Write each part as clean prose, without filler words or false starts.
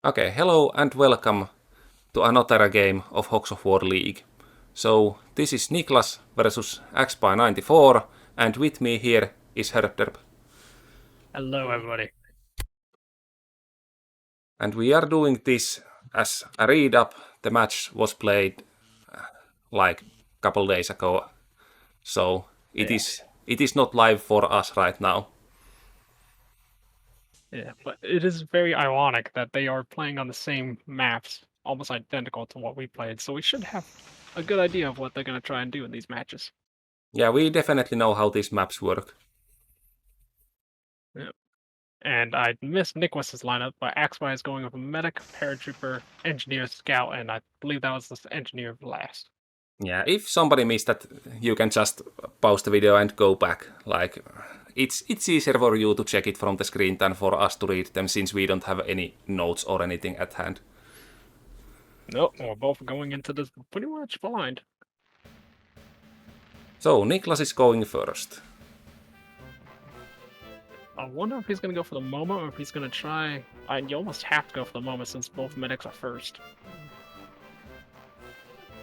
Okay, hello and welcome to another game of Hogs of War League. So, this is Niclas versus AxBy94, and with me here is Herpderp. Hello, everybody. And we are doing this as a read-up. The match was played like a couple days ago, so it is not live for us right now. Yeah, but it is very ironic that they are playing on the same maps, almost identical to what we played, so we should have a good idea of what they're going to try and do in these matches. Yeah, we definitely know how these maps work. Yeah. And I missed Niclas's lineup, but AxBy is going with a medic, paratrooper, engineer, scout, and I believe that was the engineer last. Yeah, if somebody missed that, you can just pause the video and go back. Like, it's easier for you to check it from the screen than for us to read them, since we don't have any notes or anything at hand. Nope, we're both going into this pretty much blind. So, Niclas is going first. I wonder if he's going to go for the moment or if he's going to try... you almost have to go for the moment since both medics are first.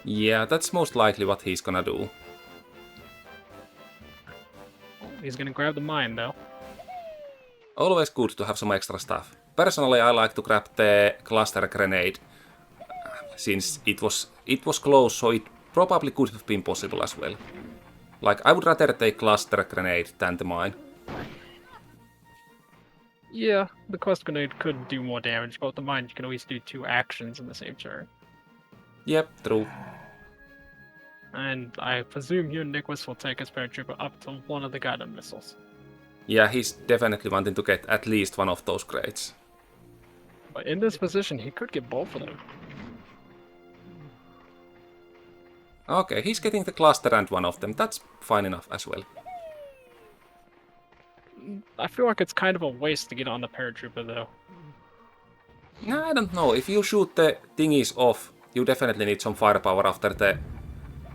Yeah, that's most likely what he's gonna do. He's going to grab the mine, though. Always good to have some extra stuff. Personally, I like to grab the cluster grenade, since it was close, so it probably could have been possible as well. Like, I would rather take cluster grenade than the mine. Yeah, the cluster grenade could do more damage, but with the mine you can always do 2 actions in the same turn. Yep, true. And I presume you and Niclas will take his paratrooper up to one of the guided missiles. Yeah, he's definitely wanting to get at least one of those crates. But in this position, he could get both of them. Okay, he's getting the cluster and one of them. That's fine enough as well. I feel like it's kind of a waste to get on the paratrooper, though. No, I don't know. If you shoot the thingies off, you definitely need some firepower after the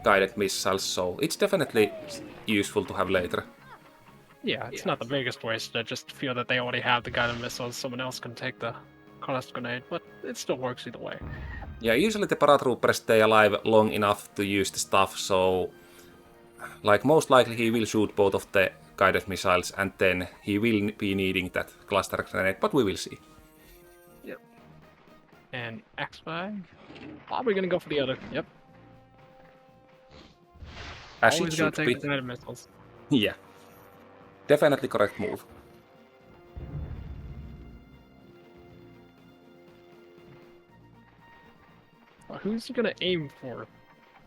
guided missiles, so it's definitely useful to have later. Yeah, it's not the biggest waste. I just feel that they already have the guided missiles. Someone else can take the cluster grenade, but it still works either way. Yeah, usually the paratroopers stay alive long enough to use the stuff, so like most likely he will shoot both of the guided missiles and then he will be needing that cluster grenade, but we will see. Yep. And AxBy? Probably gonna go for the other. Yep. As Always it gotta should take be. the guided missiles. Yeah. Definitely correct move. Who's he gonna aim for?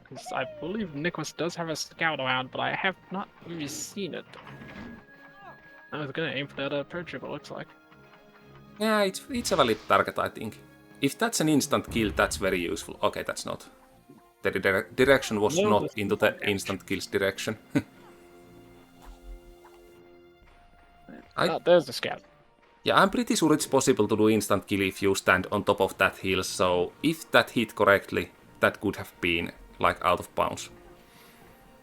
Because I believe Niclas does have a scout around, but I have not really seen it. I was gonna aim for that paratrooper, it looks like. Yeah, it's a valid target, I think. If that's an instant kill, that's very useful. Okay, that's not. The direction was No, not this into is the not instant kills direction. There's the scout. Yeah, I'm pretty sure it's possible to do instant kill if you stand on top of that hill, so if that hit correctly, that could have been, like, out of bounds.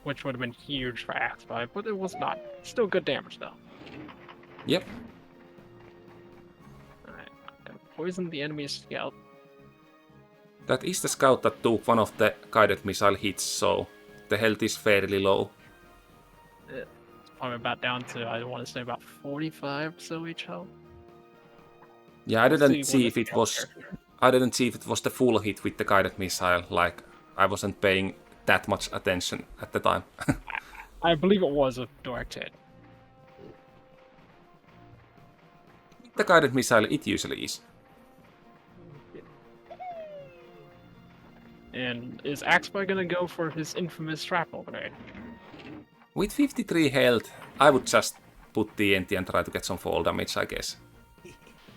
Which would have been huge for AxBy, but it was not. Still good damage, though. Yep. Alright, gonna poison the enemy's scout. That is the scout that took one of the guided missile hits, so the health is fairly low. It's probably about down to, I want to say, about 45 so each health. Yeah, I We'll didn't see see when if it the was. scout I didn't see if it was the full hit with the guided missile. Like, I wasn't paying that much attention at the time. I believe it was a direct hit. The guided missile, it usually is. And is AxBy gonna go for his infamous shrapnel grenade? With 53 health, I would just put TNT and try to get some fall damage, I guess.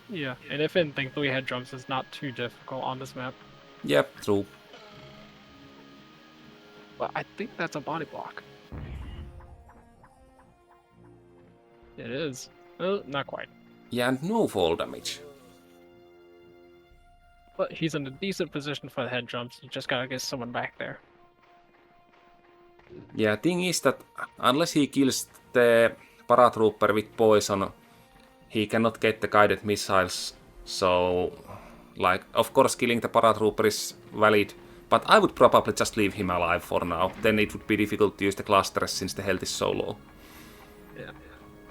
Yeah, and if anything, 3 head drums is not too difficult on this map. Yep, true. But I think that's a body block. It is. Well, not quite. Yeah, and no fall damage. But he's in a decent position for the head jumps. You just gotta get someone back there. Yeah, thing is that unless he kills the paratrooper with poison, he cannot get the guided missiles, so Like, of course, killing the paratrooper is valid, but I would probably just leave him alive for now. Then it would be difficult to use the clusters since the health is so low. Yeah.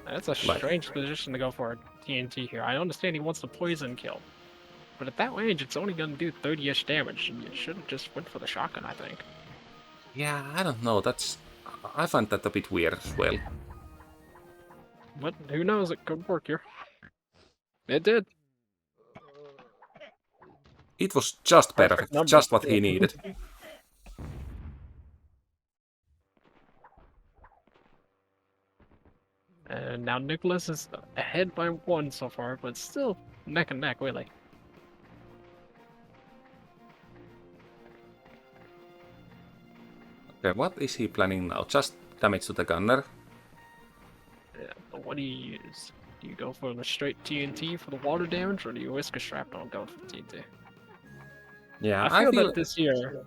That's a strange position to go for a TNT here. I understand he wants the poison kill. But at that range, it's only going to do 30-ish damage. You should have just went for the shotgun, I think. Yeah, I don't know. I find that a bit weird as well. But who knows? It could work here. It did. It was just perfect, just what he needed. And now Niclas is ahead by 1 so far, but still neck and neck, really. Okay, what is he planning now? Just damage to the gunner? Yeah, but what do you use? Do you go for the straight TNT for the water damage, or do you risk a shrapnel and go for the TNT? Yeah, I feel that this year...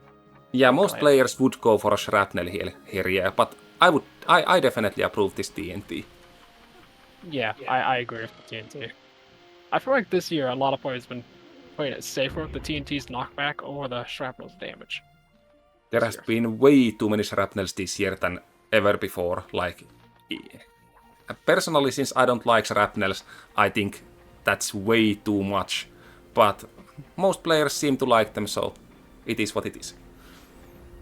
Yeah, most players would go for a shrapnel here, yeah, but I definitely approve this TNT. Yeah, I agree with the TNT. I feel like this year a lot of players have been playing it safer with the TNT's knockback over the shrapnel's damage. There has been way too many shrapnels this year than ever before. Like, personally, since I don't like shrapnels, I think that's way too much. But most players seem to like them, so it is what it is.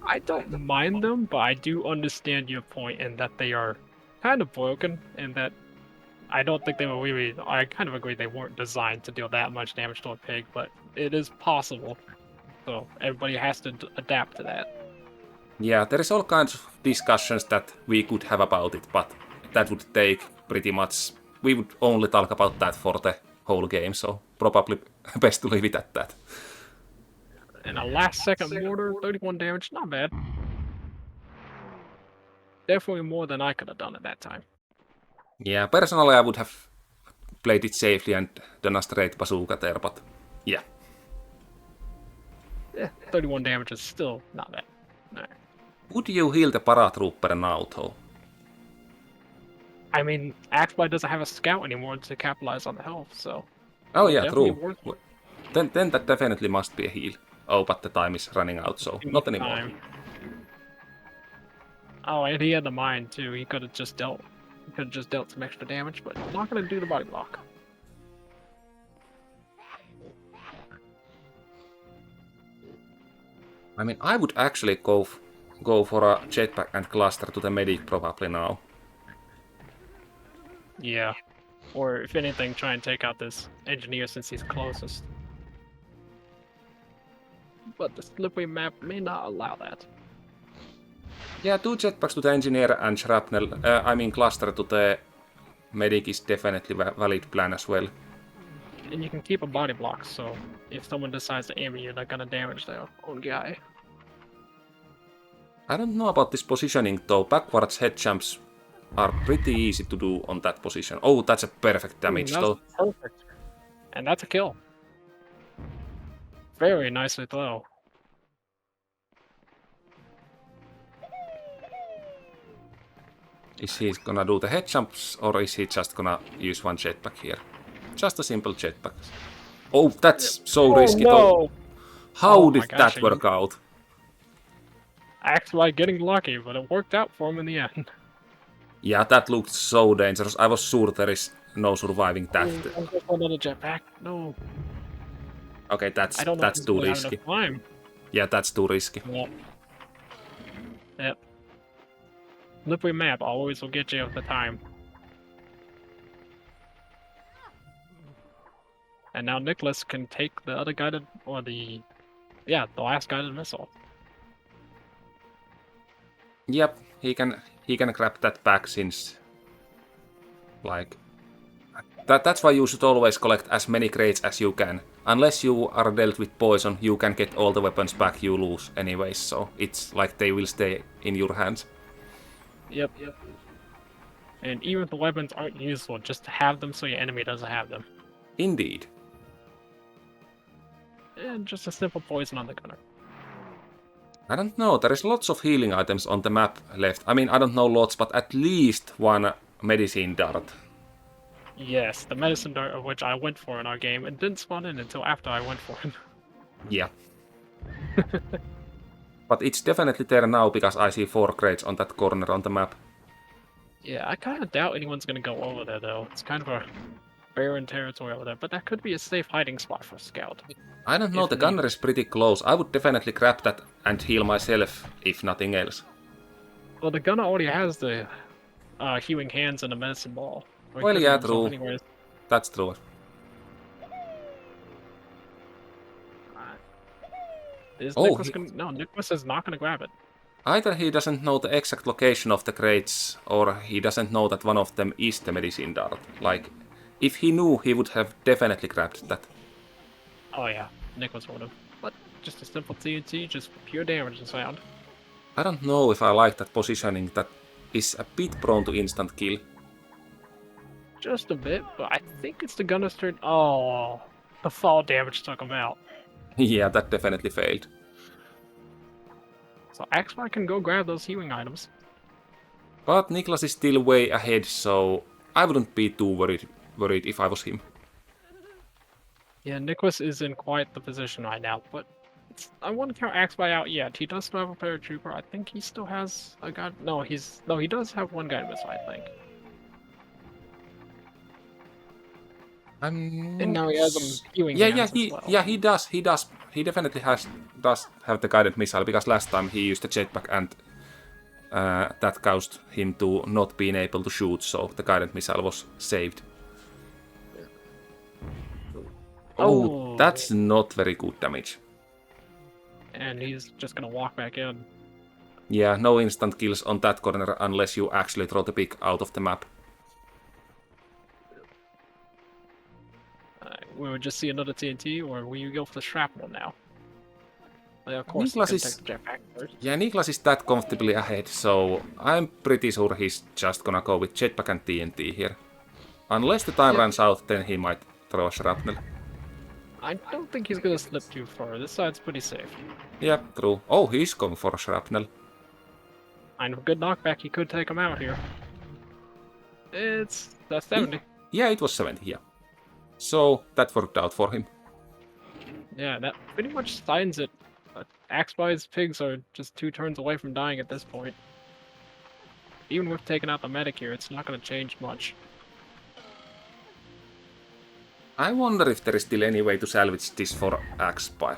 I don't mind them, but I do understand your point in that they are kind of broken, and that I don't think they were really... I kind of agree they weren't designed to deal that much damage to a pig, but it is possible. So everybody has to adapt to that. Yeah, there is all kinds of discussions that we could have about it, but that would take pretty much... We would only talk about that for the whole game, so probably best to leave it at that. And a last-second mortar, 31 damage, not bad. Definitely more than I could have done at that time. Yeah, personally I would have played it safely and done a straight bazooka there, but yeah. Yeah, 31 damage is still not bad. No. Would you heal the paratrooper now, though? I mean, AxBy doesn't have a scout anymore to capitalize on the health, so... Oh yeah, true. Then that definitely must be a heal. Oh, but the time is running out, so not anymore. Oh, and he had the mine too. He could have just dealt some extra damage, but not gonna do the body block. I mean, I would actually go for a jetpack and cluster to the medic probably now. Yeah. Or if anything, try and take out this engineer since he's closest. But the slippery map may not allow that. Yeah, 2 jetpacks to the engineer and shrapnel, cluster to the medic is definitely a valid plan as well. And you can keep a body block, so if someone decides to aim at you, they're gonna damage their own guy. I don't know about this positioning though. Backwards head jumps are pretty easy to do on that position. Oh, that's a perfect damage though. Perfect. And that's a kill. Very nicely though. Is he gonna do the head jumps or is he just gonna use one jetpack here? Just a simple jetpack. Oh, that's so risky though. How did that work out? AxBy getting lucky, but it worked out for him in the end. Yeah, that looked so dangerous. I was sure there is no surviving that. Another jetpack. No. Okay, that's too risky. Yeah, that's too risky. Yep. Slippery map always will get you at the time. And now Niclas can take the other guided, or the last guided missile. Yep, he can grab that back since, like, that's why you should always collect as many crates as you can. Unless you are dealt with poison, you can get all the weapons back you lose anyways, so it's like they will stay in your hands. Yep. And even if the weapons aren't useful, just to have them so your enemy doesn't have them. Indeed. And just a simple poison on the gunner. I don't know, there is lots of healing items on the map left. I mean, I don't know lots, but at least one medicine dart. Yes, the medicine dart of which I went for in our game and didn't spawn in until after I went for it. Yeah. But it's definitely there now because I see 4 crates on that corner on the map. Yeah, I kind of doubt anyone's gonna go over there though. It's kind of a barren territory over there, but that could be a safe hiding spot for a scout. I don't know, If the needed. gunner is pretty close. I would definitely grab that and heal myself, if nothing else. Well, the gunner already has the healing hands and a medicine ball. Or he Well, could yeah, heal himself true. anyways. That's true. Is Oh, Niclas gonna... No, Niclas is not gonna grab it. Either he doesn't know the exact location of the crates, or he doesn't know that one of them is the medicine dart. Like, if he knew, he would have definitely grabbed that. Oh yeah, Niclas would have. But just a simple TNT, just pure damage and sound. I don't know if I like that positioning. That is a bit prone to instant kill. Just a bit, but I think it's the gunner's turn. Oh, the fall damage took him out. Yeah, that definitely failed. So AxBy can go grab those healing items. But Niclas is still way ahead, so I wouldn't be too worried if I was him. Yeah, Niclas is in quite the position right now, but I wouldn't count AxBy out yet. He does still have a paratrooper. I think he still has a guy. No, he does have one guy missile, I think. And now he has some healing hands as well. He does. He definitely does have the guided missile because last time he used the jetpack and that caused him to not being able to shoot, so the guided missile was saved. Oh, that's not very good damage. And he's just gonna walk back in. Yeah, no instant kills on that corner unless you actually throw the pig out of the map. We would just see another TNT, or will you go for the shrapnel now? Of course, Niclas take is... the jetpack first. Yeah, Niclas is that comfortably ahead, so I'm pretty sure he's just gonna go with jetpack and TNT here. Unless the time runs out, then he might throw a shrapnel. I don't think he's gonna slip too far. This side's pretty safe. Yeah, true. Oh, he's going for a shrapnel. And a good knockback, he could take him out here. It's 70. Yeah, it was 70, yeah. So, that worked out for him. Yeah, that pretty much signs it. AxBy's pigs are just 2 turns away from dying at this point. Even with taking out the medic here, it's not gonna change much. I wonder if there is still any way to salvage this for AxBy.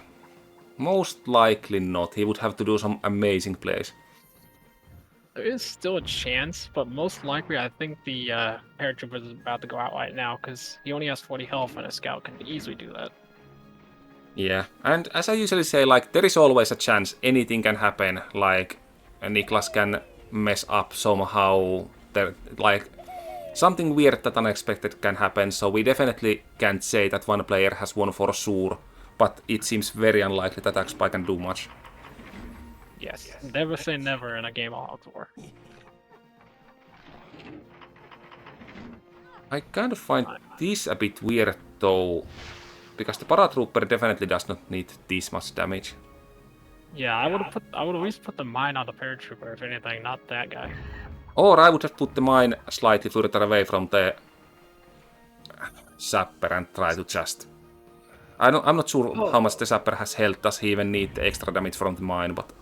Most likely not. He would have to do some amazing plays. There is still a chance, but most likely I think the paratrooper is about to go out right now because he only has 40 health and a scout can easily do that. Yeah, and as I usually say, like, there is always a chance anything can happen. Like, Niclas can mess up somehow. Like, something weird that unexpected can happen, so we definitely can't say that one player has won for sure, but it seems very unlikely that AxBy can do much. Yes, never say never in a game of Hogs War. I kind of find this a bit weird though, because the paratrooper definitely does not need this much damage. Yeah, I would at least put the mine on the paratrooper if anything, not that guy. Or I would have put the mine slightly further away from the sapper and try to just... I'm not sure how much the sapper has health. Does he even need the extra damage from the mine, but...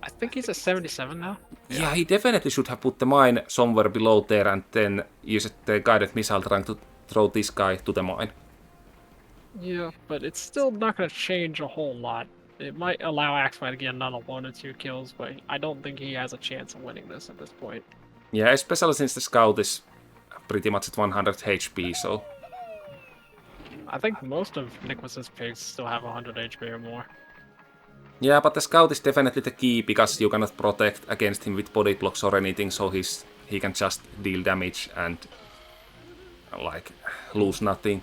I think he's at 77 now. Yeah, he definitely should have put the mine somewhere below there and then used the guided missile trying to throw this guy to the mine. Yeah, but it's still not going to change a whole lot. It might allow AxBy to get another 1 or 2 kills, but I don't think he has a chance of winning this at this point. Yeah, especially since the scout is pretty much at 100 HP, so... I think most of Niclas's pigs still have 100 HP or more. Yeah, but the scout is definitely the key because you cannot protect against him with body blocks or anything, so he can just deal damage and like lose nothing.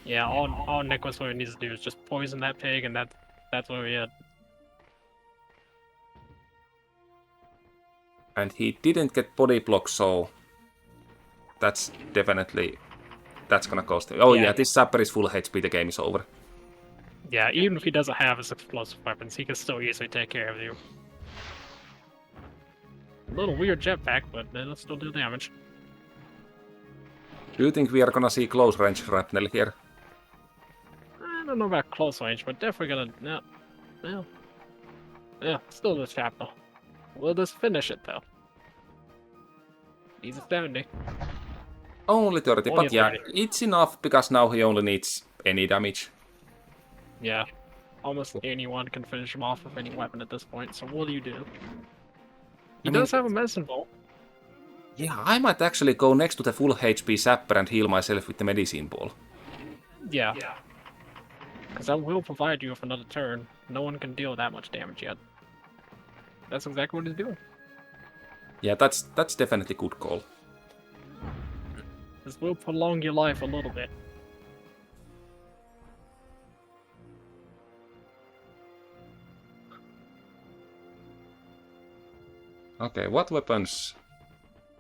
Yeah, all Niclas really needs to do is just poison that pig, and that's what we had. And he didn't get body blocks, so that's gonna cost him. Oh yeah, this sapper is full HP, the game is over. Yeah, even if he doesn't have his explosive weapons, he can still easily take care of you. A little weird jetpack, but it'll still do damage. Do you think we are gonna see close range shrapnel here? I don't know about close range, but definitely gonna. No. No. Yeah, still the shrapnel. We'll just finish it though. He's a 70. Only 30, Only but yeah, 30. it's enough because now he only needs any damage. Yeah. Almost anyone can finish him off with any weapon at this point, so what do you do? He does have a medicine ball. Yeah, I might actually go next to the full HP sapper and heal myself with the medicine ball. Yeah. Because that will provide you with another turn. No one can deal that much damage yet. That's exactly what he's doing. Yeah, that's definitely good call. This will prolong your life a little bit. Okay, what weapons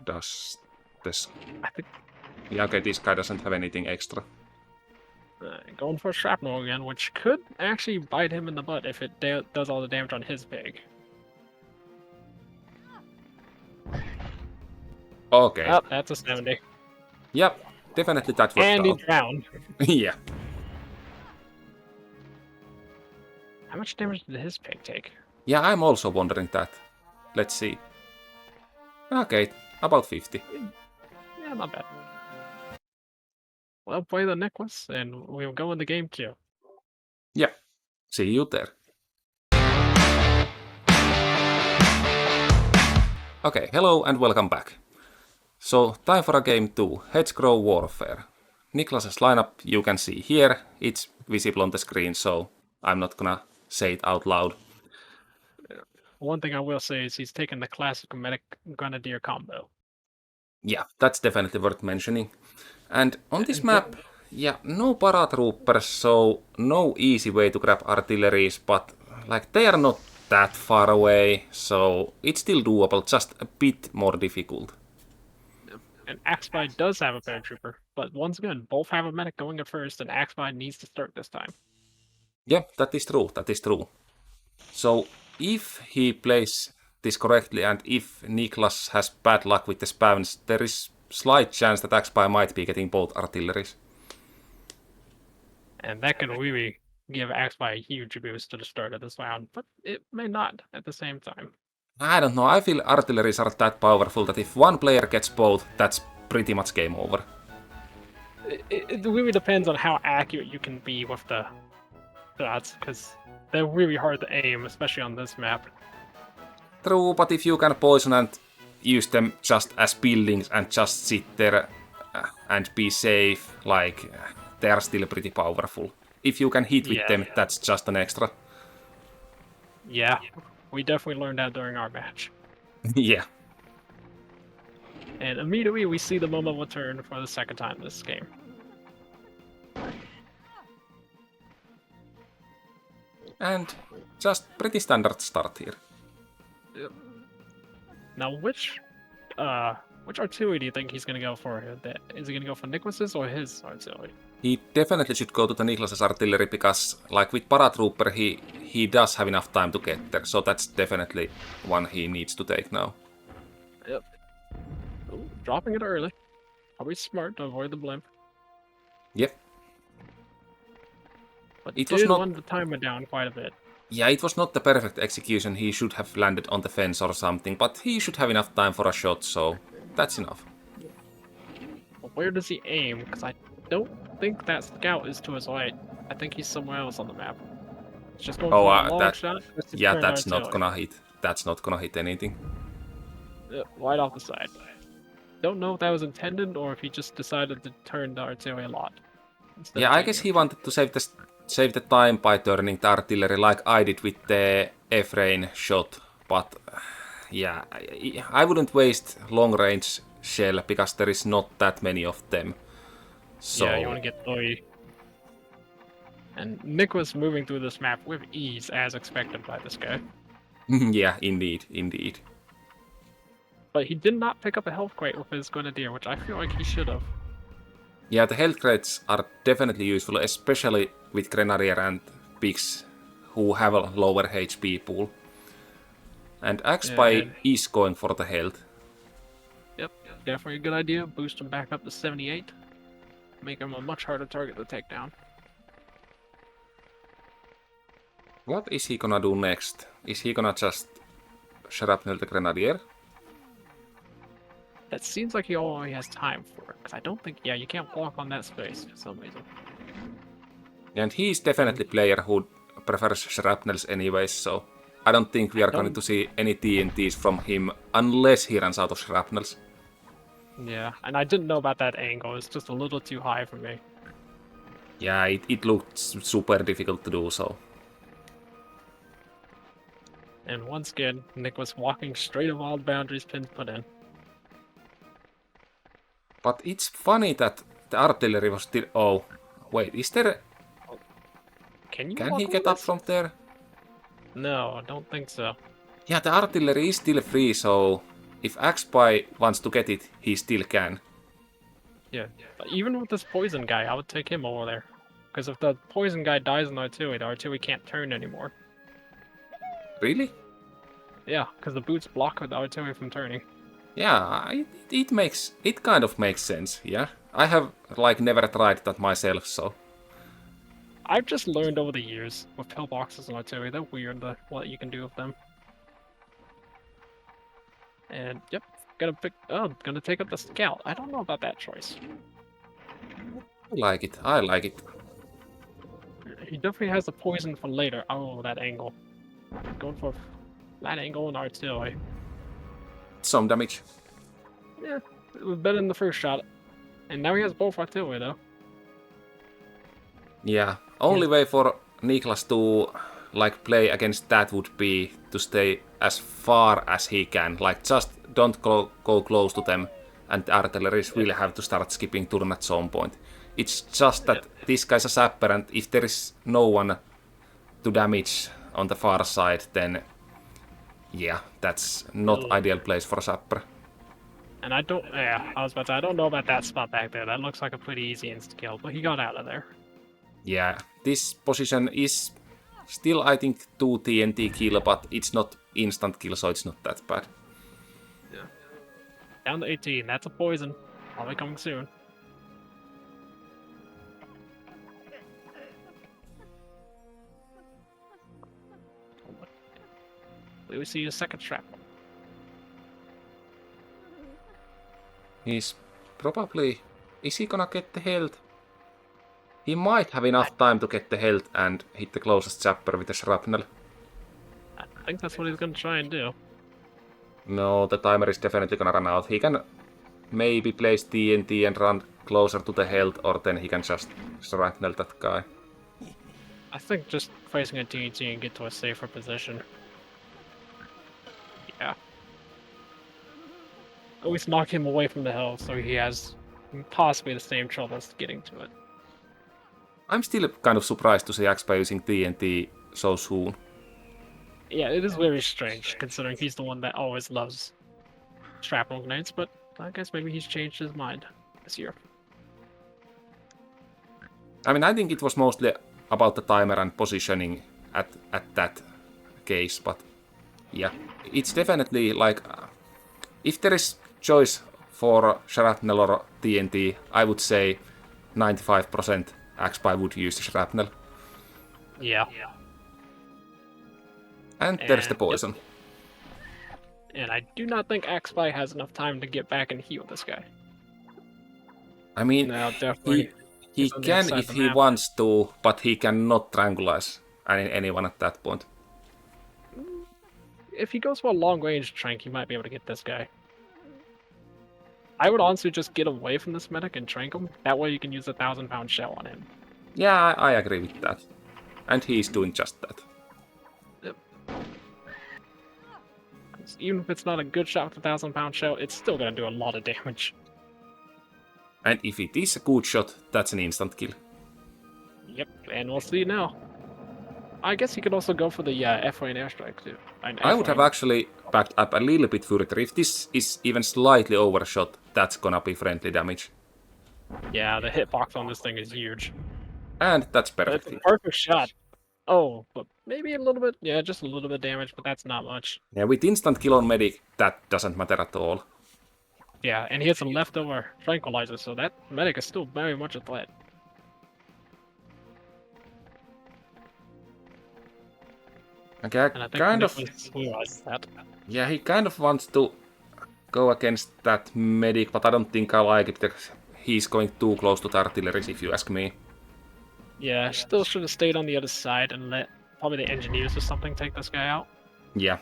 does this... I think Yeah, okay, this guy doesn't have anything extra. going for shrapnel again, which could actually bite him in the butt if it does all the damage on his pig. Okay. Oh, that's a 70. Yep, definitely that worked And he out. drowned. Yeah. How much damage did his pig take? Yeah, I'm also wondering that. Let's see. Okay, about 50. Yeah, not bad. Well, play the Niclas, and we'll go in the game too. Yeah, see you there. Okay, hello and welcome back. So, time for a game 2, Hedgerow Warfare. Niclas's lineup you can see here, it's visible on the screen, so I'm not gonna say it out loud. One thing I will say is he's taken the classic medic grenadier combo. Yeah, that's definitely worth mentioning. And on this map, yeah, no paratroopers, so no easy way to grab artilleries, but like they are not that far away, so it's still doable, just a bit more difficult. And AxBy does have a paratrooper, but once again, both have a medic going at first, and AxBy needs to start this time. Yeah, that is true, that is true. So, if he plays this correctly, and if Niclas has bad luck with the spawns, there is slight chance that AxBy might be getting both artilleries. And that can really give AxBy a huge boost to the start of this round, but it may not at the same time. I don't know, I feel artilleries are that powerful that if one player gets both, that's pretty much game over. It really depends on how accurate you can be with the shots, because they're really hard to aim, especially on this map. True, but if you can poison and use them just as buildings and just sit there and be safe, like, they are still pretty powerful. If you can hit with them, that's just an extra. Yeah, we definitely learned that during our match. Yeah. And immediately we see the moment will turn for the second time this game. And just pretty standard start here. Now, which artillery do you think he's gonna go for? Is he gonna go for Niclas's or his artillery? He definitely should go to the Niclas's artillery because, like with paratrooper, he does have enough time to get there. So that's definitely one he needs to take now. Yep. Ooh, dropping it early. Probably smart to avoid the blimp. Yep. But It did was not- want to time it down quite a bit. Yeah, it was not the perfect execution. He should have landed on the fence or something, but he should have enough time for a shot, so that's enough. But where does he aim? Because I don't think that scout is to his right. I think he's somewhere else on the map. It's just going for a long shot. Yeah, that's not gonna hit. That's not gonna hit anything. Right off the side. Don't know if that was intended or if he just decided to turn the artillery a lot. Yeah, I guess he wanted to save the time by turning the artillery like I did with the F-rain shot, but yeah, I wouldn't waste long-range shell because there is not that many of them. So yeah, you want to get 3. And Nick was moving through this map with ease, as expected by this guy. yeah, indeed. But he did not pick up a health crate with his grenadier, which I feel like he should have. Yeah, the health crates are definitely useful, especially with Grenadier and Pigs, who have a lower HP pool. And AxBy is going for the health. Yep, definitely a good idea. Boost him back up to 78. make him a much harder target to take down. What is he gonna do next? Is he gonna just shrapnel the Grenadier? That seems like he only has time for it, because I don't think, yeah, you can't walk on that space for some reason. And he's definitely a player who prefers shrapnels anyways, so I don't think we are going to see any TNTs from him unless he runs out of shrapnels. Yeah, and I didn't know about that angle. It's just a little too high for me. Yeah, it looked super difficult to do so. And once again, Nick was walking straight of all the boundaries pins put in. But it's funny that the artillery was still... Oh, wait, is there... Can he get up from there? No, I don't think so. Yeah, the artillery is still free, so if AxBy wants to get it, he still can. Yeah, but even with this poison guy, I would take him over there. Because if the poison guy dies in artillery, the artillery can't turn anymore. Really? Yeah, because the boots block the artillery from turning. Yeah, it kind of makes sense, yeah. I have, like, never tried that myself, so... I've just learned over the years with pillboxes and artillery, they're weird, what you can do with them. And, yep, gonna take up the scout. I don't know about that choice. I like it. He definitely has the poison for later. Oh, that angle. Going for that angle and artillery. Some damage. Yeah, it was better than the first shot. And now he has both artillery, though. Yeah, only way for Niclas to like play against that would be to stay as far as he can. Like, just don't go close to them, and the artilleries will have to start skipping turn at some point. It's just that this guy's a sapper, and if there is no one to damage on the far side, then yeah, that's not ideal place for a sapper. And I was about to say, I don't know about that spot back there. That looks like a pretty easy insta-kill, but he got out of there. Yeah, this position is still, I think, 2 TNT kill, but it's not instant kill, so it's not that bad. Yeah. Down to 18, that's a poison. Probably coming soon. We will see a second trap. He's probably... Is he gonna get the health? He might have enough time to get the health and hit the closest sapper with a shrapnel. I think that's what he's gonna try and do. No, the timer is definitely gonna run out. He can maybe place TNT and run closer to the health, or then he can just shrapnel that guy. I think just placing a TNT and get to a safer position. Yeah. Always knock him away from the hill so he has possibly the same troubles getting to it. I'm still kind of surprised to see AxBy using TNT so soon. Yeah, it is very strange, considering he's the one that always loves shrapnel grenades, but I guess maybe he's changed his mind this year. I mean, I think it was mostly about the timer and positioning at that case, but yeah, it's definitely like, if there is choice for shrapnel or TNT, I would say 95% AxBy would use the shrapnel. Yeah. And there's the poison. And I do not think AxBy has enough time to get back and heal this guy. I mean, No, definitely. he can if he wants to, but he cannot tranquilize anyone at that point. If he goes for a long-range trank, he might be able to get this guy. I would honestly just get away from this medic and trank him. That way you can use a 1,000-pound shell on him. Yeah, I agree with that. And he's doing just that. Yep. Even if it's not a good shot with a 1,000-pound shell, it's still going to do a lot of damage. And if it is a good shot, that's an instant kill. Yep, and we'll see now. I guess he could also go for the F-Ray and airstrike too. I would have actually backed up a little bit further. If this is even slightly overshot, that's gonna be friendly damage. Yeah, the hitbox on this thing is huge. And that's But perfect. it's a perfect shot. Oh, but maybe a little bit, yeah, just a little bit damage, but that's not much. Yeah, with instant kill on medic, that doesn't matter at all. Yeah, and he has a leftover tranquilizer, so that medic is still very much a threat. Okay, And I think Niclas realized that. Yeah, he kind of wants to go against that medic, but I don't think I like it because he's going too close to the artilleries, if you ask me. Yeah, still should have stayed on the other side and let probably the engineers or something take this guy out. Yeah.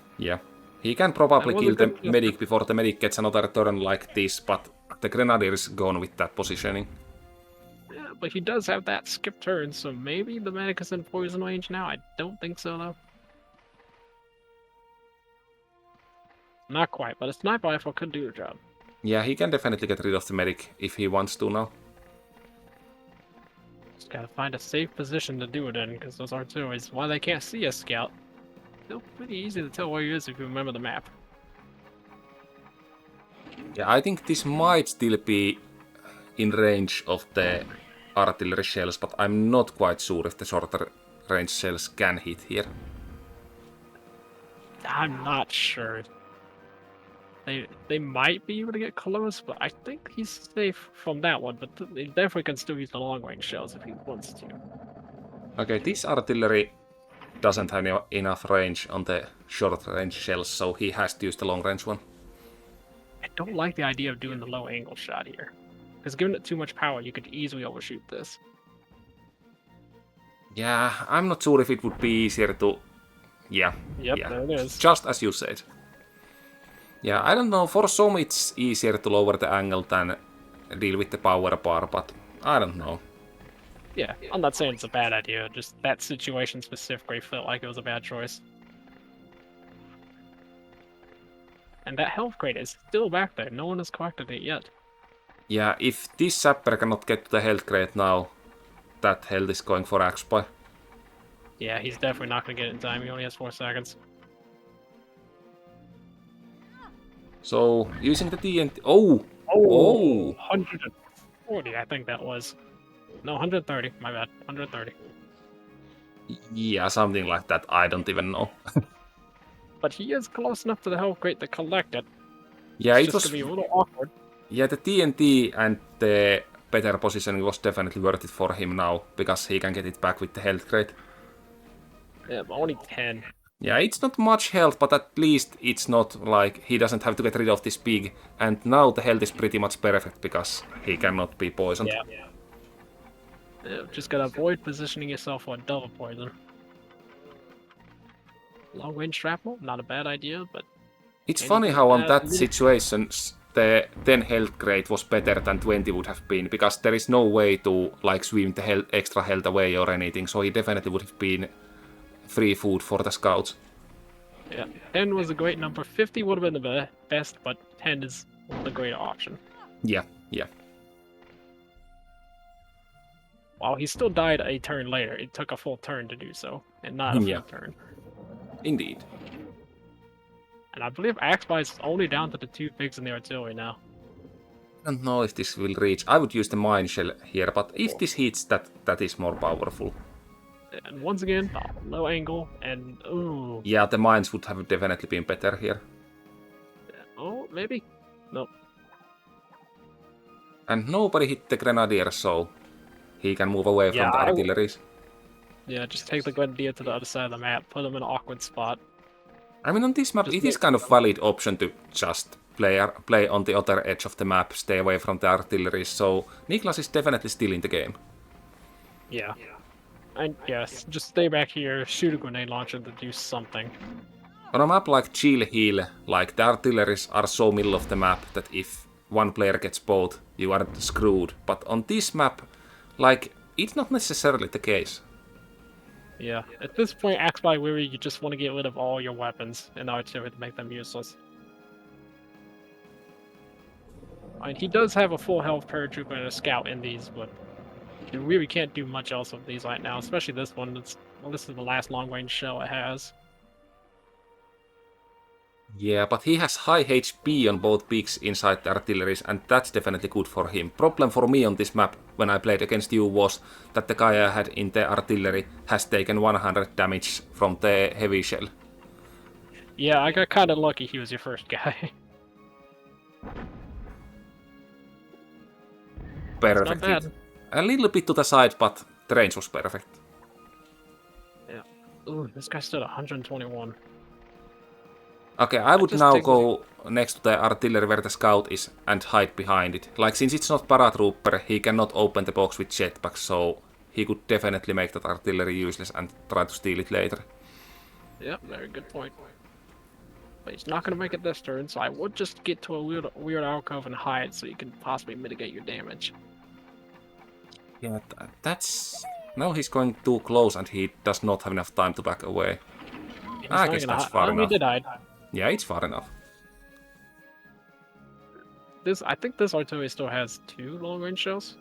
He can probably That was a kill the good medic before the medic gets another turn like this, but the grenadier is gone with that positioning. Yeah, but he does have that skip turn, so maybe the medic is in poison range now. I don't think so, though. Not quite, but a sniper rifle could do the job. Yeah, he can definitely get rid of the medic if he wants to now. Just gotta find a safe position to do it in, because those artilleries, while they can't see a scout, still pretty easy to tell where he is if you remember the map. Yeah, I think this might still be in range of the artillery shells, but I'm not quite sure if the shorter range shells can hit here. I'm not sure. They might be able to get close, but I think he's safe from that one. But he definitely can still use the long range shells if he wants to. Okay, this artillery doesn't have enough range on the short range shells, so he has to use the long range one. I don't like the idea of doing the low angle shot here. Because giving it too much power, you could easily overshoot this. Yeah, I'm not sure if it would be easier to... Yep, there it is. Just as you said. Yeah, I don't know, for some it's easier to lower the angle than deal with the power bar, but I don't know. Yeah, I'm not saying it's a bad idea, just that situation specifically felt like it was a bad choice. And that health crate is still back there, no one has collected it yet. Yeah, if this sapper cannot get to the health crate now, that health is going for AxBy. Yeah, he's definitely not going to get it in time, he only has 4 seconds. So, using the TNT... Oh! 140, I think that was. No, 130, my bad, 130. Yeah, something like that, I don't even know. But he is close enough to the health crate to collect it. Yeah, It's it just was... gonna be a little awkward. Yeah, the TNT and the better positioning was definitely worth it for him now, because he can get it back with the health crate. Yeah, but only 10. Yeah, it's not much health, but at least it's not like he doesn't have to get rid of this pig. And now the health is pretty much perfect, because he cannot be poisoned. Yeah, just gotta avoid positioning yourself for a double poison. Long range shrapnel, not a bad idea, but... It's funny how on that situation the 10 health crate was better than 20 would have been, because there is no way to like swim the extra health away or anything, so he definitely would have been free food for the scouts. Yeah, 10 was a great number. 50 would have been the best, but 10 is the greater option. Yeah. While he still died a turn later, it took a full turn to do so, and not a full turn. Indeed. And I believe AxBy is only down to the 2 pigs in the artillery now. I don't know if this will reach. I would use the mine shell here, but if this hits, that is more powerful. And once again, low angle, and ooh. Yeah, the mines would have definitely been better here. Oh, maybe? Nope. And nobody hit the grenadier, so he can move away from the artilleries. Yeah, just take the grenadier to the other side of the map, put him in an awkward spot. I mean, on this map, it is kind of valid option to just play on the other edge of the map, stay away from the artillery, so Niclas is definitely still in the game. Yeah. And yes, just stay back here, shoot a grenade launcher to do something. On a map like Chill Hill, like the artilleries are so middle of the map that if one player gets both, you are screwed. But on this map, like, it's not necessarily the case. Yeah, at this point, AxBy94, you just want to get rid of all your weapons in the artillery to make them useless. I mean, he does have a full health paratrooper and a scout in these, but you really can't do much else with these right now, especially this one. Well, this is the last long-range shell it has. Yeah, but he has high HP on both peaks inside the artilleries, and that's definitely good for him. Problem for me on this map, when I played against you, was that the guy I had in the artillery has taken 100 damage from the heavy shell. Yeah, I got kind of lucky he was your first guy. perfect bad. hit. A little bit to the side, but the range was perfect. Yeah. Ooh, this guy stood 121. Okay, I would just now take go next to the artillery where the scout is and hide behind it. Like, since it's not paratrooper, he cannot open the box with jetpack, so he could definitely make that artillery useless and try to steal it later. Yep, very good point. But he's not gonna make it this turn, so I would just get to a weird alcove and hide so you can possibly mitigate your damage. Yeah, that's... Now he's going too close and he does not have enough time to back away. He's I not guess gonna that's hi- far oh, enough. he did hide. Yeah, it's far enough. I think this artillery still has 2 long-range shells.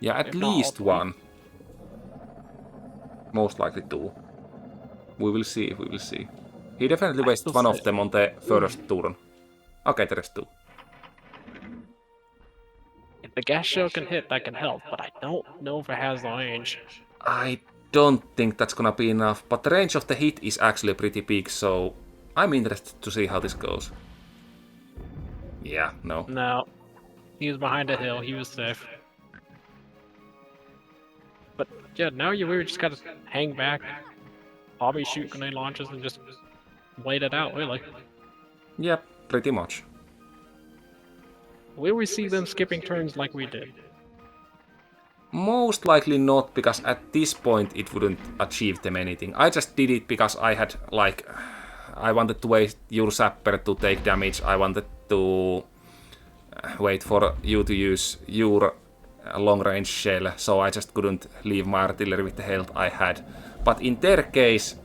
Yeah, at If not all least 3. one. Most likely 2. We will see, we will see. He definitely wasted one of them on the first turn. Okay, there is 2. If the gas shell can hit, that can help, but I don't know if it has the range. I don't think that's gonna be enough, but the range of the hit is actually pretty big, so I'm interested to see how this goes. Yeah, no. No. He was behind a hill, he was safe. But yeah, now you really just gotta hang back, probably shoot grenade launchers and just wait it out, really. Yep, pretty much. Will we see them skipping turns like we did? Most likely not, because at this point it wouldn't achieve them anything. I just did it because I had, like... I wanted to wait your sapper to take damage, I wanted to wait for you to use your long-range shell, so I just couldn't leave my artillery with the health I had. But in their case,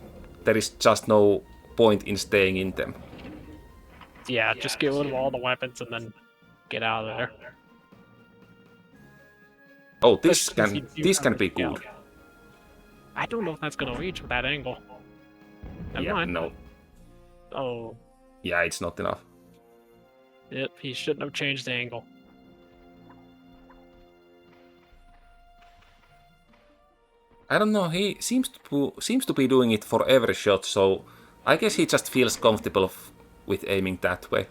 there is just no point in staying in them. Yeah, just get rid of all the weapons and then get out of there. Oh, this Especially since you can have be the scout. good. I don't know if that's gonna reach with that angle. Never Yeah, mind. no. Oh, Yeah, it's not enough. yep, he shouldn't have changed the angle. I don't know, he seems to be doing it for every shot, so I guess he just feels comfortable with aiming that way.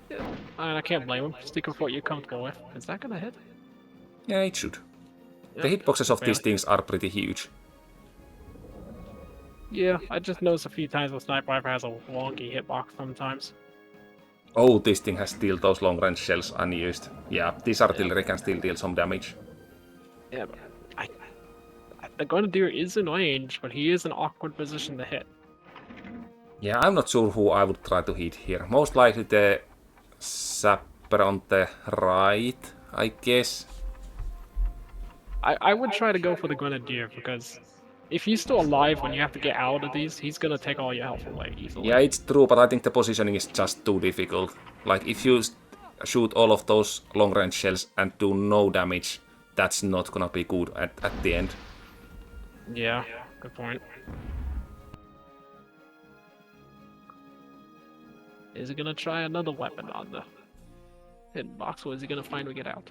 Yeah, and I can't blame him. Stick with what you're comfortable with. Is that gonna hit? Yeah, it should. The Yep, hitboxes of these barely. things are pretty huge. Yeah, I just noticed a few times the sniper rifle has a wonky hitbox sometimes. Oh, this thing has still those long-range shells unused. Yeah, this artillery can still deal some damage. Yeah, but the Grenadier is in range, but he is in an awkward position to hit. Yeah, I'm not sure who I would try to hit here. Most likely the sapper on the right, I guess. I would try to go for the Grenadier because if he's still alive when you have to get out of these, he's gonna take all your health away easily. Yeah, it's true, but I think the positioning is just too difficult. Like, if you shoot all of those long-range shells and do no damage, that's not gonna be good at the end. Yeah, good point. Is he gonna try another weapon on the hitbox, or is he gonna finally get out?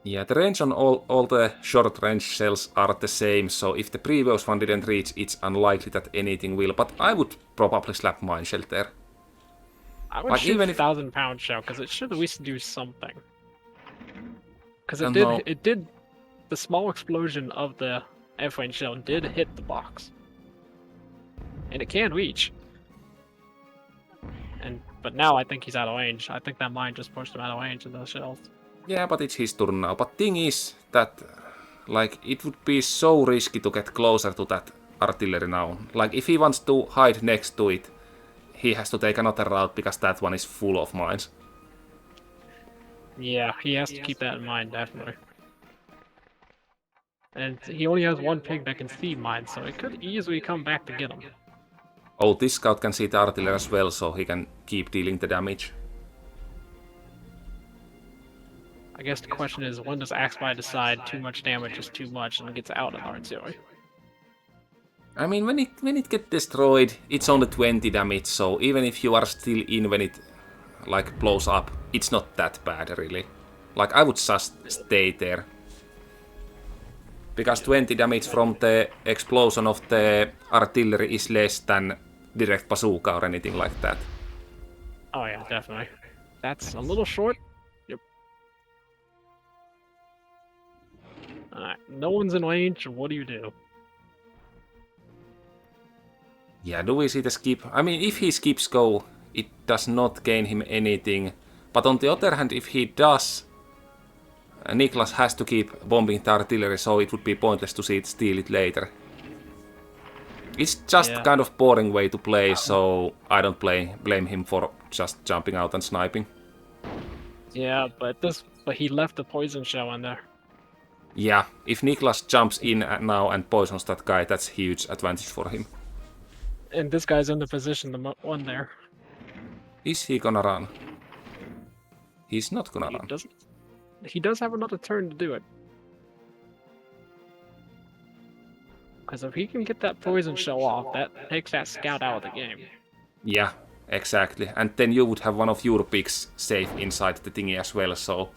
Yeah, the range on all the short-range shells are the same, so if the previous one didn't reach, it's unlikely that anything will, but I would probably slap mine shell there. I would Like, shoot even a if- 1,000-pound shell because it should at least do something. Because And no- it did. The small explosion of the F-range shell did hit the box, and it can reach. But now I think he's out of range. I think that mine just pushed him out of range of those shells. Yeah, but it's his turn now. But thing is that, like, it would be so risky to get closer to that artillery now. Like, if he wants to hide next to it, he has to take another route because that one is full of mines. Yeah, he has to keep that in mind, definitely. And he only has one pig that can see mine, so it could easily come back to get him. Oh, this scout can see the artillery as well, so he can keep dealing the damage. I guess the question is, when does AxBy decide too much damage is too much and gets out of artillery? I mean, when it gets destroyed, it's only 20 damage, so even if you are still in when it, like, blows up, it's not that bad, really. Like, I would just stay there. Because 20 damage from the explosion of the artillery is less than direct bazooka or anything like that. Oh yeah, definitely. That's a little short. Yep. Alright, no one's in range, what do you do? Yeah, do we see the skip? I mean, if he skips go, it does not gain him anything. But on the other hand, if he does, Niclas has to keep bombing the artillery, so it would be pointless to steal it later. It's just Yeah. kind of boring way to play, so I don't blame him for just jumping out and sniping. Yeah, but he left the poison shell in there. Yeah, if Niclas jumps in now and poisons that guy, that's huge advantage for him. And this guy's in the position, the one there. Is he gonna run? He's not gonna He run. doesn't. He does have another turn to do it. Because if he can get that poison shell off, that takes that scout out of the game. Yeah, exactly. And then you would have one of your picks safe inside the thingy as well, so...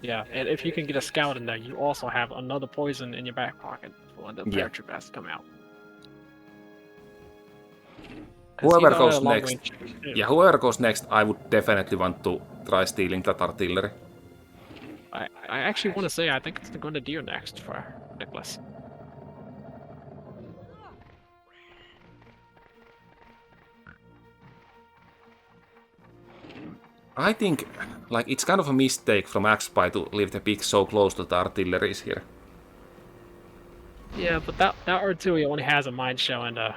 Yeah, and if you can get a scout in there, you also have another poison in your back pocket for when the paratroop has to come out. Whoever goes next... Yeah, whoever goes next, I would definitely want to try stealing that artillery. I actually want to say I think it's going to deer next for Niclas. I think, like, it's kind of a mistake from AxBy to leave the pick so close to the artilleries here. Yeah, but that artillery only has a mine shell and a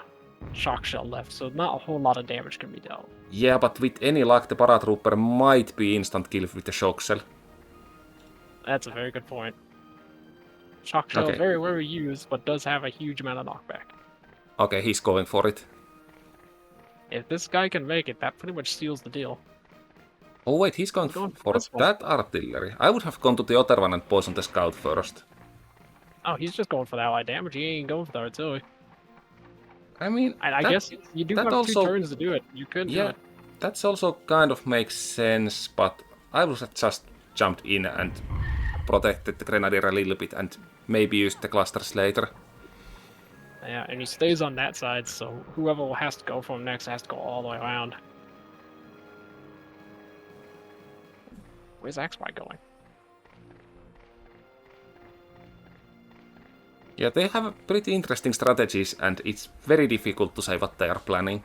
shock shell left, so not a whole lot of damage can be dealt. Yeah, but with any luck, the paratrooper might be instant kill with the shock shell. That's a very good point. Shock shell is very rarely used, but does have a huge amount of knockback. Okay, he's going for it. If this guy can make it, that pretty much seals the deal. Oh wait, he's going for that artillery. I would have gone to the other one and poisoned the scout first. Oh, he's just going for the allied damage. He ain't going for the artillery. I mean, I guess you do have also, 2 turns to do it. You could do it. That's also kind of makes sense, but I would have just jumped in and protected the grenadier a little bit and maybe used the clusters later. Yeah, and he stays on that side, so whoever has to go for him next has to go all the way around. Where's AxBy going? Yeah, they have pretty interesting strategies, and it's very difficult to say what they are planning.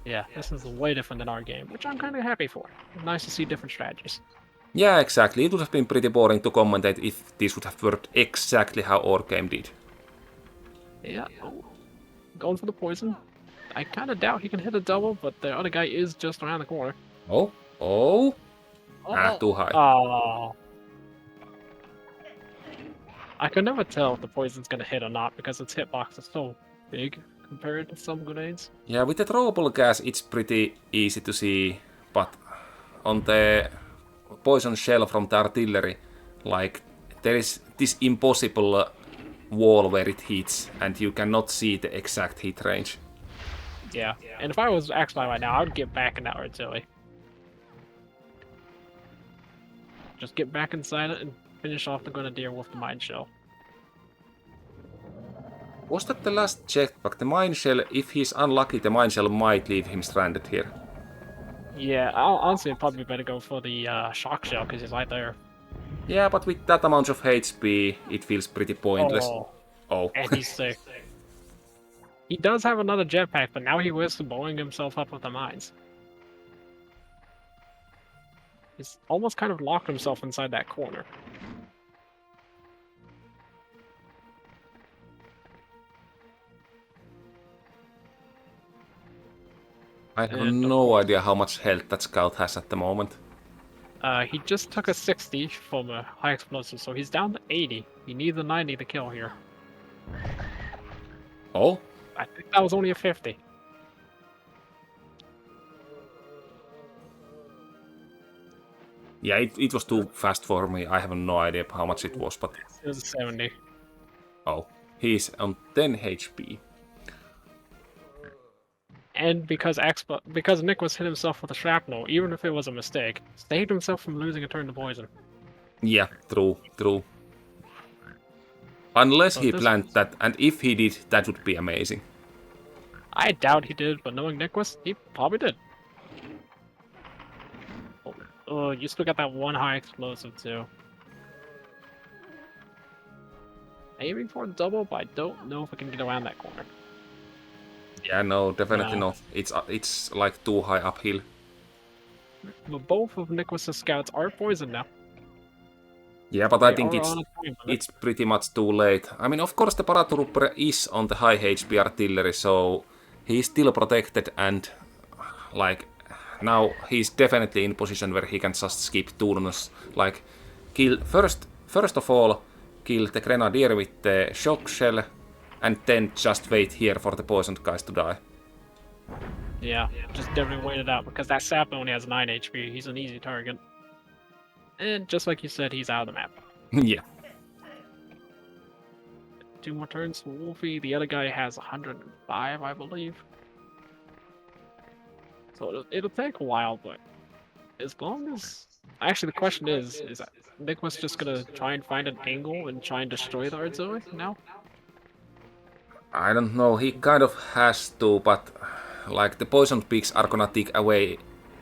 Yeah, this is way different than our game, which I'm kind of happy for. Nice to see different strategies. Yeah, exactly. It would have been pretty boring to commentate if this would have worked exactly how our game did. Yeah, going for the poison. I kind of doubt he can hit a double, but the other guy is just around the corner. Oh. Too high. Oh. I can never tell if the poison's gonna hit or not because its hitbox is so big compared to some grenades. Yeah, with the throwable gas it's pretty easy to see, but on the poison shell from the artillery, like, there is this impossible wall where it hits, and you cannot see the exact hit range. Yeah, and if I was AxBy right now, I would get back in that artillery. Just get back inside it and finish off the grenadier with the mine shell. Was that the last checkback? The mine shell, if he's unlucky, the mine shell might leave him stranded here. Yeah, honestly, it'd probably be better go for the shock shell because he's right there. Yeah, but with that amount of HP, it feels pretty pointless. Oh. And he's safe. He does have another jetpack, but now he risks blowing himself up with the mines. He's almost kind of locked himself inside that corner. I have no idea how much health that scout has at the moment. He just took a 60 from a high explosive, so he's down to 80. He needs a 90 to kill here. Oh? I think that was only a 50. Yeah, it was too fast for me. I have no idea how much it was, but... It was a 70. Oh, he's on 10 HP. And because Niclas hit himself with a shrapnel, even if it was a mistake, saved himself from losing a turn to poison. Yeah, true. Unless he planned that, and if he did, that would be amazing. I doubt he did, but knowing Niclas, he probably did. Oh, you still got that one high explosive too. aiming for a double, but I don't know if I can get around that corner. Yeah, no, definitely not. It's like too high uphill. But both of Niclas' scouts are poisoned now. Yeah, but They I think are on a time limit. it's pretty much too late. I mean, of course the paratrooper is on the high HP artillery, so he's still protected, and like now he's definitely in position where he can just skip turns. Like kill first of all, kill the grenadier with the shock shell, and then just wait here for the poisoned guys to die. Yeah, just definitely wait it out because that sap only has 9 HP. He's an easy target. And just like you said, he's out of the map. Yeah. 2 more turns for Wolfie. The other guy has 105, I believe. So it'll take a while, but as long as... Actually, the question is Niclas just gonna try and find an angle and try and destroy the artillery now? I don't know, he kind of has to, but like the poisoned pigs are gonna tick away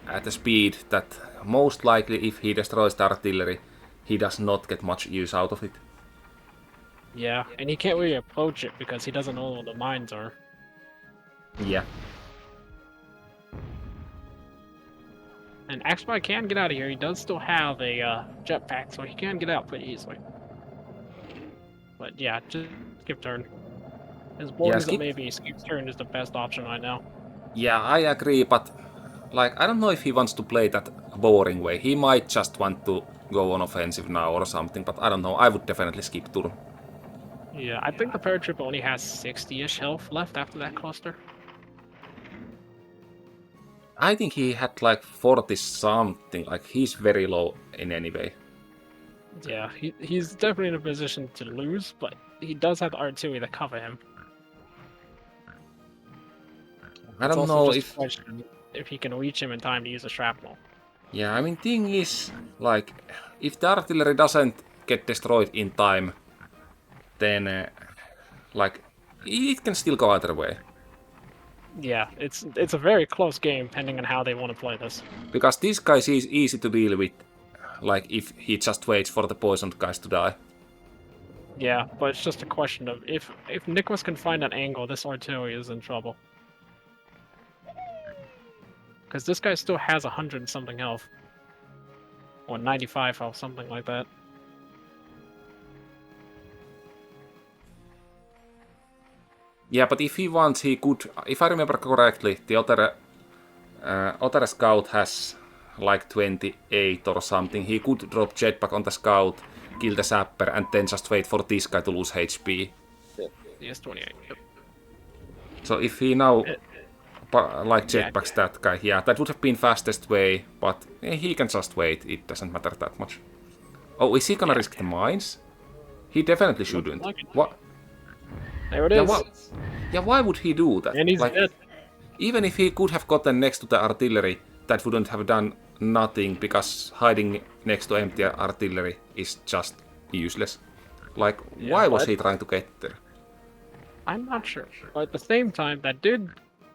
at a speed that most likely if he destroys the artillery, he does not get much use out of it. Yeah, and he can't really approach it because he doesn't know where the mines are. Yeah. And AxBy can get out of here. He does still have a jetpack, so he can get out pretty easily. But yeah, just skip turn. As boring as it may be, skip turn is the best option right now. Yeah, I agree, but like I don't know if he wants to play that boring way. He might just want to go on offensive now or something, but I don't know. I would definitely skip turn. Yeah, I think the paratrooper only has 60-ish health left after that cluster. I think he had like 40 something, like he's very low in any way. Yeah, he's definitely in a position to lose, but he does have the artillery to cover him. I don't know if he can reach him in time to use a shrapnel. Yeah, I mean, thing is, like, if the artillery doesn't get destroyed in time, then, like, it can still go either way. Yeah, it's a very close game, depending on how they want to play this. Because this guy is easy to deal with, like, if he just waits for the poisoned guys to die. Yeah, but it's just a question of if Niclas can find an angle, this artillery is in trouble. Because this guy still has 100-something health. Or 95 health, something like that. Yeah, but if he wants, he could... If I remember correctly, the other scout has like 28 or something. He could drop jetpack on the scout, kill the sapper, and then just wait for this guy to lose HP. Yes, 28. Yep. So if he now... like jetpacks that guy, yeah, that would have been fastest way, but he can just wait, it doesn't matter that much. Oh, is he gonna risk the mines? He definitely shouldn't. What? There it is. Why would he do that? And he's dead. Even if he could have gotten next to the artillery, that wouldn't have done nothing, because hiding next to empty artillery is just useless. Like, why was he trying to get there? I'm not sure. But at the same time, that did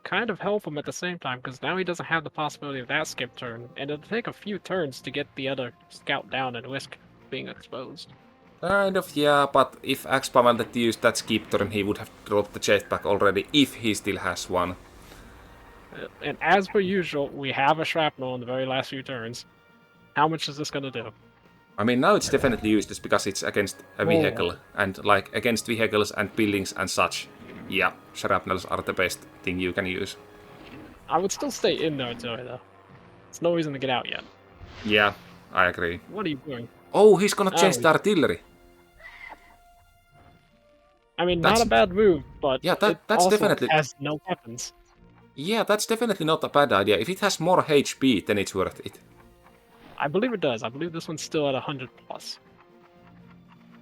kind of help him at the same time, because now he doesn't have the possibility of that skip turn, and it'll take a few turns to get the other scout down and risk being exposed. Kind of, yeah, but if AxBy wanted to use that skip turn, he would have dropped the jetpack already, if he still has one. And as per usual, we have a shrapnel in the very last few turns. How much is this gonna do? I mean, now it's definitely useless because it's against a vehicle, and like against vehicles and buildings and such. Yeah, shrapnels are the best thing you can use. I would still stay in there until though. There's no reason to get out yet. Yeah, I agree. What are you doing? Oh, he's gonna change the artillery. I mean, not a bad move, but yeah, that's also definitely has no weapons. Yeah, that's definitely not a bad idea. If it has more HP, then it's worth it. I believe it does. I believe this one's still at 100 plus.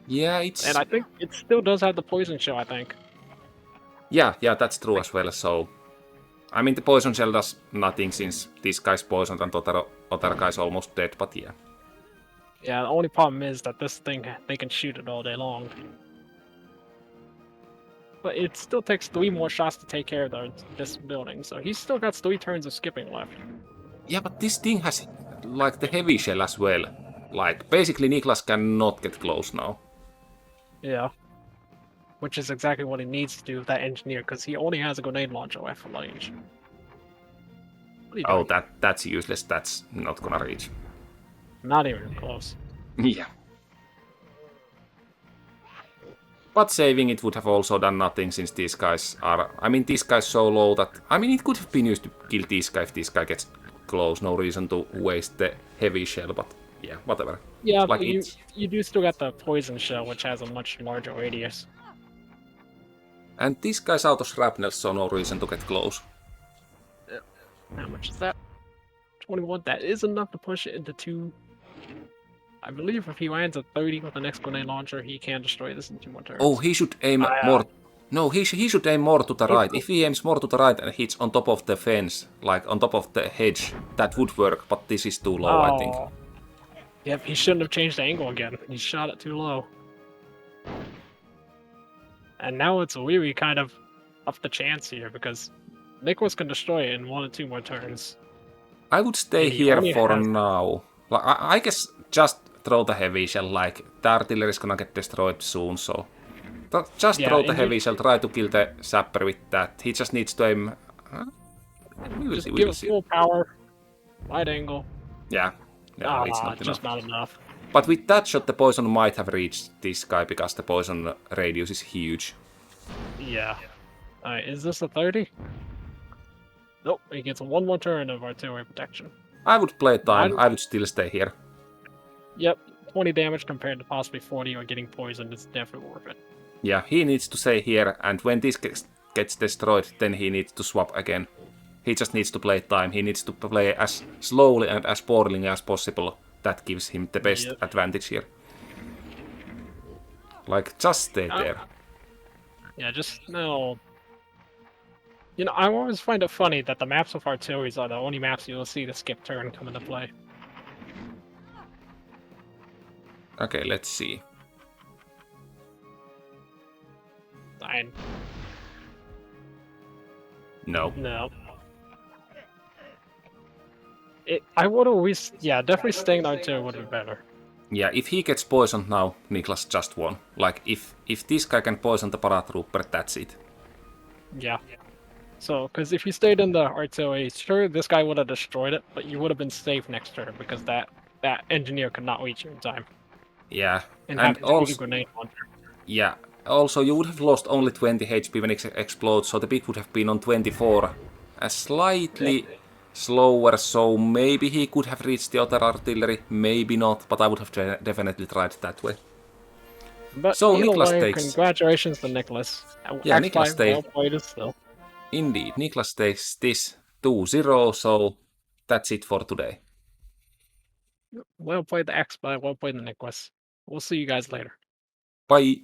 Yeah, it's... And I think it still does have the poison shell, I think. Yeah, that's true as well, so... I mean, the poison shell does nothing since this guy's poisoned and other guy's almost dead, but yeah. Yeah, the only problem is that this thing, they can shoot it all day long. But it still takes 3 more shots to take care of this building, so he's still got 3 turns of skipping left. Yeah, but this thing has, like, the heavy shell as well. Like, basically Niclas cannot get close now. Yeah. which is exactly what he needs to do with that engineer, because he only has a grenade launcher left for range. What are you Oh, doing? that's useless. That's not gonna reach. Not even close. Yeah. But saving it would have also done nothing since these guys are... I mean, these guys so low that... I mean, it could have been used to kill this guy if this guy gets close. No reason to waste the heavy shell, but yeah, whatever. Yeah, Like but it's... you do still got the poison shell, which has a much larger radius. And this guy's out of shrapnel, so no reason to get close. How much is that? 21. That is enough to push it into 2. I believe if he lands at 30 with the next grenade launcher, he can destroy this in 2 more turns. Oh, he should aim more... No, he should aim more to the right. If he aims more to the right and hits on top of the fence, like on top of the hedge, that would work, but this is too low, I think. Yep, he shouldn't have changed the angle again. He shot it too low. And now it's really kind of up the chance here, because Niclas can destroy it in 1 or 2 more turns. I would stay And he here only for has- now. Like, I guess just throw the heavy shell, like the artillery is gonna get destroyed soon, so... Just Yeah, throw the and heavy shell, try to kill the sapper with that. He just needs to aim... We will Just see, give we will it see. full power, wide angle. Yeah, it's not just enough. not enough. But with that shot, the poison might have reached this guy, because the poison radius is huge. Yeah. Alright, is this a 30? Nope, he gets 1 more turn of artillery protection. I would play time, Why- I would still stay here. Yep, 20 damage compared to possibly 40 or getting poisoned is definitely worth it. Yeah, he needs to stay here, and when this gets destroyed, then he needs to swap again. He just needs to play time, he needs to play as slowly and as poorly as possible. That gives him the best advantage here. Like, just stay there. Yeah, just no. You know, I always find it funny that the maps with artilleries are the only maps you'll see the skip turn come into play. Okay, let's see. No. No. I would always, definitely staying in artillery would be better. Yeah, if he gets poisoned now, Niclas just won. Like, if this guy can poison the paratrooper, that's it. Yeah. So, because if you stayed in the artillery, sure, this guy would have destroyed it, but you would have been safe next turn because that engineer could not reach you in time. Yeah, And have his also, grenade launcher. yeah, also you would have lost only 20 HP when it explodes, so the pick would have been on 24. Slightly slower, so maybe he could have reached the other artillery, maybe not, but I would have definitely tried that way. But So either Niclas way, takes... congratulations to Niclas. Yeah, AxBy Niclas takes... well played still. Indeed, Niclas takes this 2-0, so that's it for today. Well played the AxBy, well played the Niclas. We'll see you guys later. Bye!